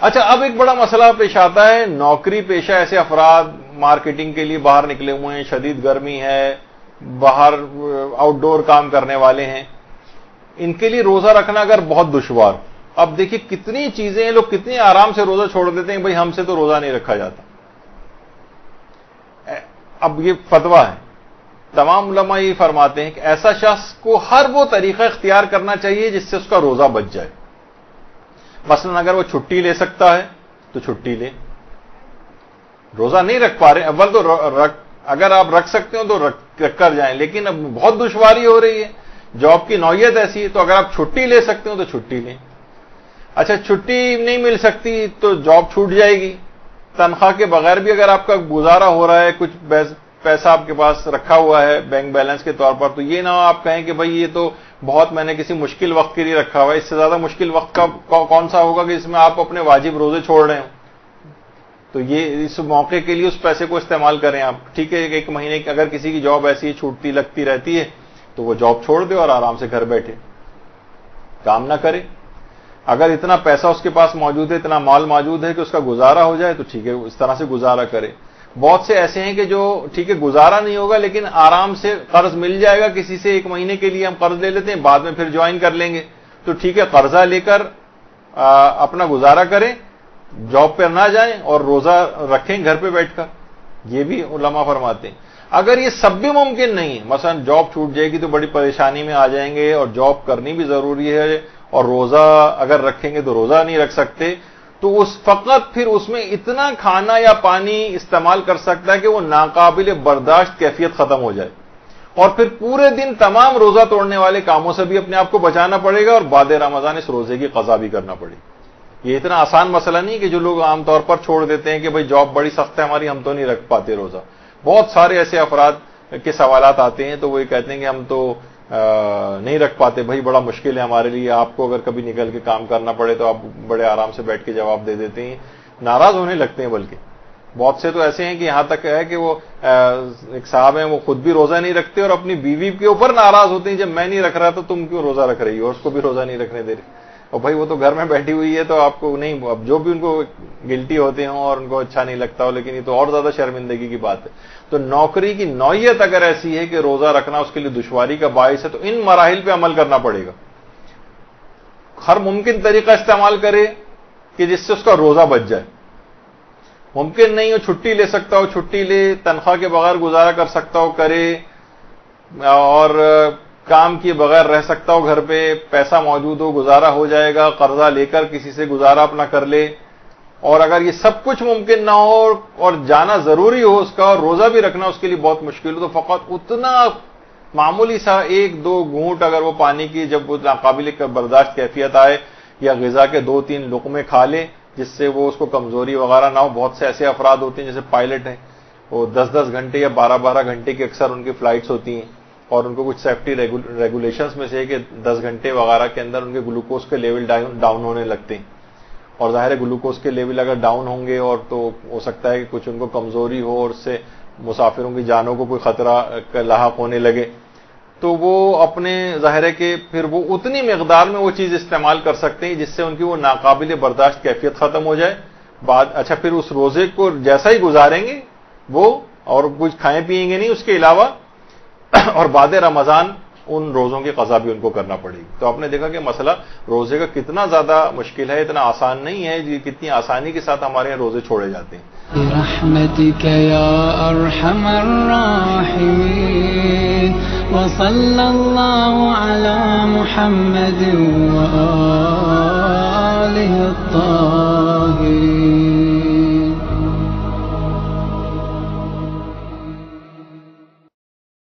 اچھا، اب ایک بڑا مسئلہ پیش آتا ہے، نوکری پیشہ ایسے افراد مارکیٹنگ کے لیے باہر نکلے ہوئے ہیں، شدید گرمی ہے، باہر آؤٹ ڈور کام کرنے والے ہیں، ان کے لیے روزہ رکھنا اگر بہت دشوار. اب دیکھیے کتنی چیزیں لوگ کتنی آرام سے روزہ چھوڑ دیتے ہیں، بھائی ہم سے تو روزہ نہیں رکھا جاتا. اب یہ فتویٰ ہے، تمام علماء یہ فرماتے ہیں کہ ایسا شخص کو ہر وہ طریقہ اختیار کرنا چاہیے جس سے اس کا روزہ بچ جائے. مثلا اگر وہ چھٹی لے سکتا ہے تو چھٹی لے. روزہ نہیں رکھ پا رہے، اول تو اگر آپ رکھ سکتے ہو تو رکھ کر جائیں، لیکن اب بہت دشواری ہو رہی ہے، جاب کی نوعیت ایسی ہے، تو اگر آپ چھٹی لے سکتے ہو تو چھٹی لیں. اچھا، چھٹی نہیں مل سکتی تو جاب چھوٹ جائے گی. تنخواہ کے بغیر بھی اگر آپ کا گزارا ہو رہا ہے، کچھ پیسہ آپ کے پاس رکھا ہوا ہے بینک بیلنس کے طور پر، تو یہ نہ آپ کہیں کہ بھائی یہ تو بہت میں نے کسی مشکل وقت کے لیے رکھا ہوا ہے، اس سے زیادہ مشکل وقت کا کون سا ہوگا کہ اس میں آپ اپنے واجب روزے چھوڑ رہے ہوں. تو یہ اس موقع کے لیے اس پیسے کو استعمال کریں آپ. ٹھیک ہے، ایک مہینے کی اگر کسی کی جاب ایسی چھوٹتی لگتی رہتی ہے تو وہ جاب چھوڑ دے اور آرام سے گھر بیٹھے کام نہ کرے. اگر اتنا پیسہ اس کے پاس موجود ہے، اتنا مال موجود ہے کہ اس کا گزارا ہو جائے تو ٹھیک ہے، اس طرح سے گزارا کرے. بہت سے ایسے ہیں کہ جو ٹھیک ہے گزارا نہیں ہوگا لیکن آرام سے قرض مل جائے گا کسی سے، ایک مہینے کے لیے ہم قرض لے لیتے ہیں، بعد میں پھر جوائن کر لیں گے، تو ٹھیک ہے قرضہ لے کر اپنا گزارا کریں، جاب پہ نہ جائیں اور روزہ رکھیں گھر پہ بیٹھ کر. یہ بھی علماء فرماتے ہیں. اگر یہ سب بھی ممکن نہیں ہے، مثلا جاب چھوٹ جائے گی تو بڑی پریشانی میں آ جائیں گے اور جاب کرنی بھی ضروری ہے اور روزہ اگر رکھیں گے تو روزہ نہیں رکھ سکتے، تو فقط پھر اس میں اتنا کھانا یا پانی استعمال کر سکتا ہے کہ وہ ناقابل برداشت کیفیت ختم ہو جائے، اور پھر پورے دن تمام روزہ توڑنے والے کاموں سے بھی اپنے آپ کو بچانا پڑے گا اور بعد رمضان اس روزے کی قضا بھی کرنا پڑے گی. یہ اتنا آسان مسئلہ نہیں کہ جو لوگ عام طور پر چھوڑ دیتے ہیں کہ بھائی جاب بڑی سخت ہے ہماری، ہم تو نہیں رکھ پاتے روزہ. بہت سارے ایسے افراد کے سوالات آتے ہیں تو وہ یہ کہتے ہیں کہ ہم تو نہیں رکھ پاتے، بھائی بڑا مشکل ہے ہمارے لیے، آپ کو اگر کبھی نکل کے کام کرنا پڑے تو آپ بڑے آرام سے بیٹھ کے جواب دے دیتے ہیں، ناراض ہونے لگتے ہیں. بلکہ بہت سے تو ایسے ہیں کہ یہاں تک ہے کہ وہ ایک صاحب ہیں، وہ خود بھی روزہ نہیں رکھتے اور اپنی بیوی کے اوپر ناراض ہوتے ہیں، جب میں نہیں رکھ رہا تو تم کیوں روزہ رکھ رہی ہو، اور اس کو بھی روزہ نہیں رکھنے دے رہے. اور بھائی وہ تو گھر میں بیٹھی ہوئی ہے تو آپ کو نہیں، اب جو بھی ان کو گلٹی ہوتے ہوں اور ان کو اچھا نہیں لگتا ہو، لیکن یہ تو اور زیادہ شرمندگی کی بات ہے. تو نوکری کی نوعیت اگر ایسی ہے کہ روزہ رکھنا اس کے لیے دشواری کا باعث ہے تو ان مراحل پہ عمل کرنا پڑے گا. ہر ممکن طریقہ استعمال کرے کہ جس سے اس کا روزہ بچ جائے. ممکن نہیں ہو چھٹی لے سکتا ہو چھٹی لے، تنخواہ کے بغیر گزارا کر سکتا ہو کرے، اور کام کیے بغیر رہ سکتا ہو گھر پہ، پیسہ موجود ہو گزارا ہو جائے گا، قرضہ لے کر کسی سے گزارا اپنا کر لے. اور اگر یہ سب کچھ ممکن نہ ہو اور جانا ضروری ہو اس کا، اور روزہ بھی رکھنا اس کے لیے بہت مشکل ہو، تو فقط اتنا معمولی سا 1-2 گھونٹ اگر وہ پانی کی جب وہ ناقابل برداشت کیفیت آئے یا غذا کے 2-3 لقمے کھا لے جس سے وہ اس کو کمزوری وغیرہ نہ ہو. بہت سے ایسے افراد ہوتے ہیں جیسے پائلٹ ہیں، وہ 10-10 گھنٹے یا 12-12 گھنٹے کی اکثر ان کی فلائٹس ہوتی ہیں، اور ان کو کچھ سیفٹی ریگولیشنز میں سے ہے کہ 10 گھنٹے وغیرہ کے اندر ان کے گلوکوز کے لیول ڈاؤن ہونے لگتے ہیں. اور ظاہر ہے گلوکوز کے لیول اگر ڈاؤن ہوں گے اور تو ہو سکتا ہے کہ کچھ ان کو کمزوری ہو اور اس سے مسافروں کی جانوں کو کوئی خطرہ لاحق ہونے لگے، تو وہ اپنے ظاہر ہے کہ پھر وہ اتنی مقدار میں وہ چیز استعمال کر سکتے ہیں جس سے ان کی وہ ناقابل برداشت کیفیت ختم ہو جائے. اچھا پھر اس روزے کو جیسا ہی گزاریں گے وہ، اور کچھ کھائیں پیئیں گے نہیں اس کے علاوہ، اور بعد رمضان ان روزوں کی قضا بھی ان کو کرنا پڑے گی. تو آپ نے دیکھا کہ مسئلہ روزے کا کتنا زیادہ مشکل ہے، اتنا آسان نہیں ہے جی، کتنی آسانی کے ساتھ ہمارے یہاں روزے چھوڑے جاتے ہیں. برحمتک یا ارحم الراحمین وصلی اللہ علی محمد وآلہ الطاہرین.